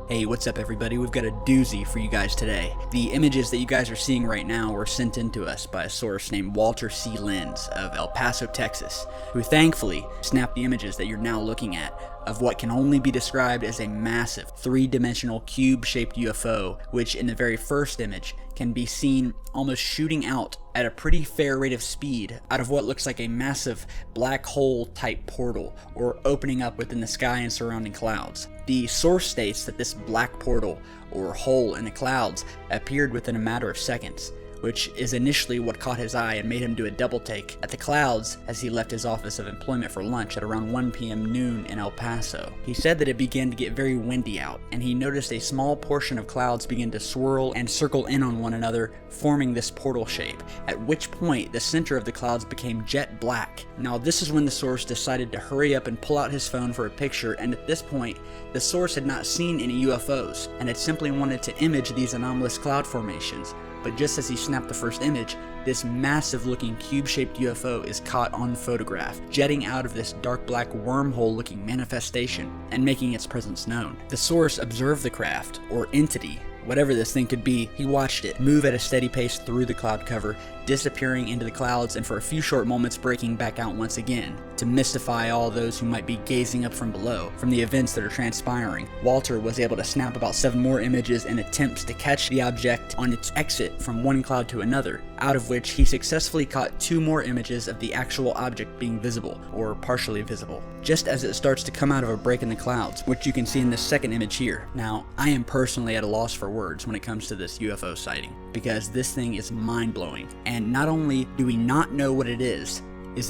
Hey, what's up everybody? We've got a doozy for you guys today. The images that you guys are seeing right now were sent in to us by a source named Walter C. Lenz of El Paso, Texas, who thankfully snapped the images that you're now looking at of what can only be described as a massive three-dimensional cube-shaped UFO, which in the very first image can be seen almost shooting out at a pretty fair rate of speed out of what looks like a massive black hole type portal or opening up within the sky and surrounding clouds. The source states that this black portal or hole in the clouds appeared within a matter of seconds, which is initially what caught his eye and made him do a double take at the clouds as he left his office of employment for lunch at around 1 p.m. noon in El Paso. He said that it began to get very windy out, and he noticed a small portion of clouds begin to swirl and circle in on one another, forming this portal shape, at which point the center of the clouds became jet black. Now this is when the source decided to hurry up and pull out his phone for a picture, and at this point, the source had not seen any UFOs, and had simply wanted to image these anomalous cloud formations. But just as he snapped the first image, this massive looking cube-shaped UFO is caught on photograph, jetting out of this dark black wormhole looking manifestation and making its presence known. The source observed the craft, or entity, whatever this thing could be. He watched it move at a steady pace through the cloud cover, disappearing into the clouds and for a few short moments breaking back out once again, to mystify all those who might be gazing up from below from the events that are transpiring. Walter was able to snap about 7 more images in attempts to catch the object on its exit from one cloud to another, out of which he successfully caught 2 more images of the actual object being visible, or partially visible, just as it starts to come out of a break in the clouds, which you can see in this second image here. Now, I am personally at a loss for words when it comes to this UFO sighting, because this thing is mind-blowing. And not only do we not know what it is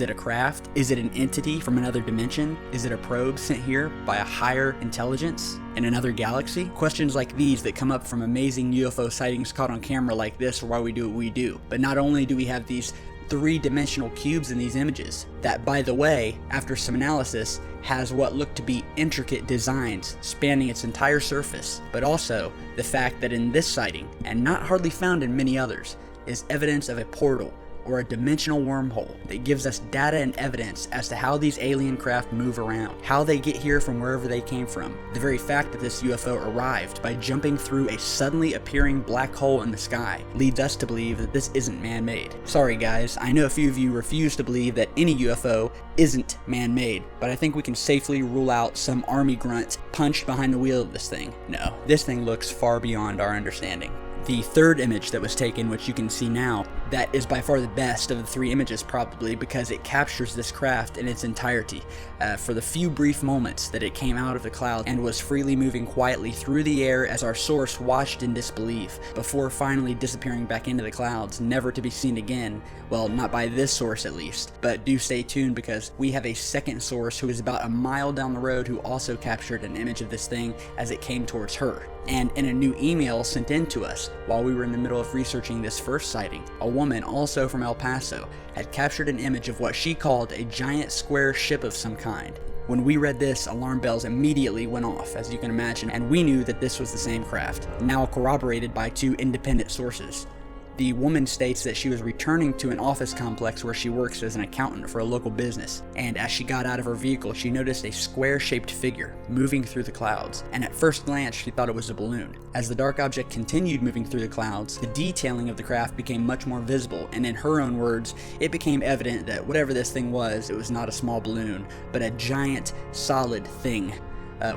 it a craft? Is it an entity from another dimension? Is it a probe sent here by a higher intelligence in another galaxy? Questions like these that come up from amazing UFO sightings caught on camera like this are why we do what we do. But not only do we have these 3-dimensional cubes in these images, that by the way, after some analysis, has what look to be intricate designs spanning its entire surface, but also the fact that in this sighting, and not hardly found in many others, is evidence of a portal or a dimensional wormhole that gives us data and evidence as to how these alien craft move around, how they get here from wherever they came from. The very fact that this UFO arrived by jumping through a suddenly appearing black hole in the sky leads us to believe that this isn't man-made. Sorry guys, I know a few of you refuse to believe that any UFO isn't man-made, but I think we can safely rule out some army grunt punched behind the wheel of this thing. No, this thing looks far beyond our understanding. The third image that was taken, which you can see now, that is by far the best of the 3 images probably, because it captures this craft in its entirety for the few brief moments that it came out of the cloud and was freely moving quietly through the air as our source watched in disbelief, before finally disappearing back into the clouds, never to be seen again. Well, not by this source at least, but do stay tuned because we have a second source who is about a mile down the road who also captured an image of this thing as it came towards her. And in a new email sent in to us while we were in the middle of researching this first sighting, a woman also from El Paso had captured an image of what she called a giant square ship of some kind. When we read this, alarm bells immediately went off, as you can imagine, and we knew that this was the same craft, now corroborated by 2 independent sources. The woman states that she was returning to an office complex where she works as an accountant for a local business, and as she got out of her vehicle, she noticed a square-shaped figure moving through the clouds, and at first glance, she thought it was a balloon. As the dark object continued moving through the clouds, the detailing of the craft became much more visible, and in her own words, it became evident that whatever this thing was, it was not a small balloon, but a giant, solid thing.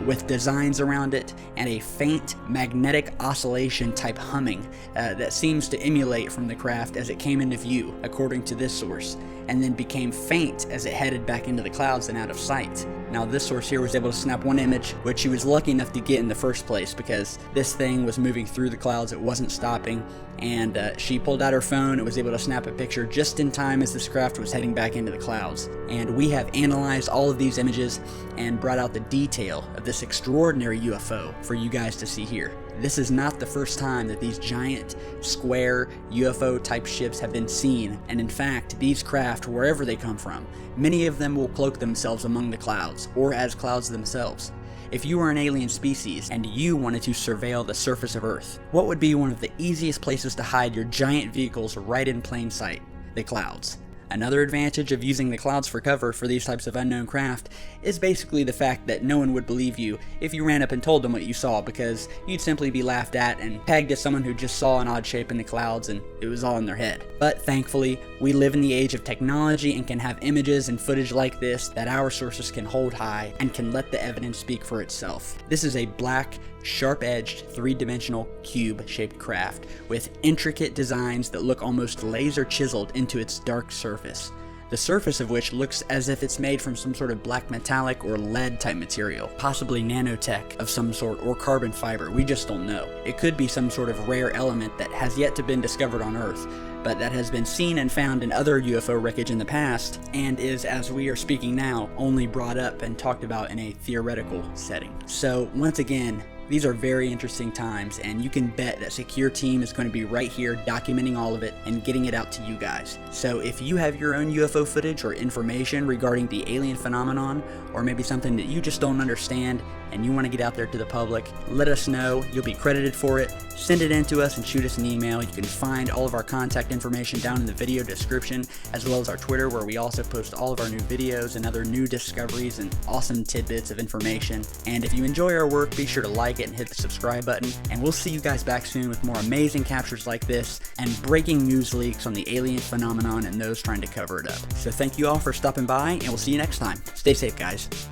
With designs around it and a faint magnetic oscillation type humming that seems to emulate from the craft as it came into view, according to this source, and then became faint as it headed back into the clouds and out of sight. Now this source here was able to snap one image, which she was lucky enough to get in the first place because this thing was moving through the clouds, it wasn't stopping, and she pulled out her phone and was able to snap a picture just in time as this craft was heading back into the clouds. And we have analyzed all of these images and brought out the detail of this extraordinary UFO for you guys to see here. This is not the first time that these giant, square, UFO-type ships have been seen, and in fact, these craft, wherever they come from, many of them will cloak themselves among the clouds, or as clouds themselves. If you were an alien species and you wanted to surveil the surface of Earth, what would be one of the easiest places to hide your giant vehicles right in plain sight? The clouds. Another advantage of using the clouds for cover for these types of unknown craft is basically the fact that no one would believe you if you ran up and told them what you saw, because you'd simply be laughed at and pegged as someone who just saw an odd shape in the clouds and it was all in their head. But thankfully, we live in the age of technology and can have images and footage like this that our sources can hold high and can let the evidence speak for itself. This is a black, sharp-edged, three-dimensional cube-shaped craft with intricate designs that look almost laser chiseled into its dark surface. The surface of which looks as if it's made from some sort of black metallic or lead type material, possibly nanotech of some sort or carbon fiber, we just don't know. It could be some sort of rare element that has yet to been discovered on Earth, but that has been seen and found in other UFO wreckage in the past, and is, as we are speaking now, only brought up and talked about in a theoretical setting. So once again, these are very interesting times, and you can bet that Secure Team is going to be right here documenting all of it and getting it out to you guys. So if you have your own UFO footage or information regarding the alien phenomenon, or maybe something that you just don't understand and you want to get out there to the public, let us know. You'll be credited for it. Send it in to us and shoot us an email. You can find all of our contact information down in the video description, as well as our Twitter, where we also post all of our new videos and other new discoveries and awesome tidbits of information. And if you enjoy our work, be sure to like it and hit the subscribe button, and we'll see you guys back soon with more amazing captures like this and breaking news leaks on the alien phenomenon and those trying to cover it up. So thank you all for stopping by, and we'll see you next time. Stay safe, guys.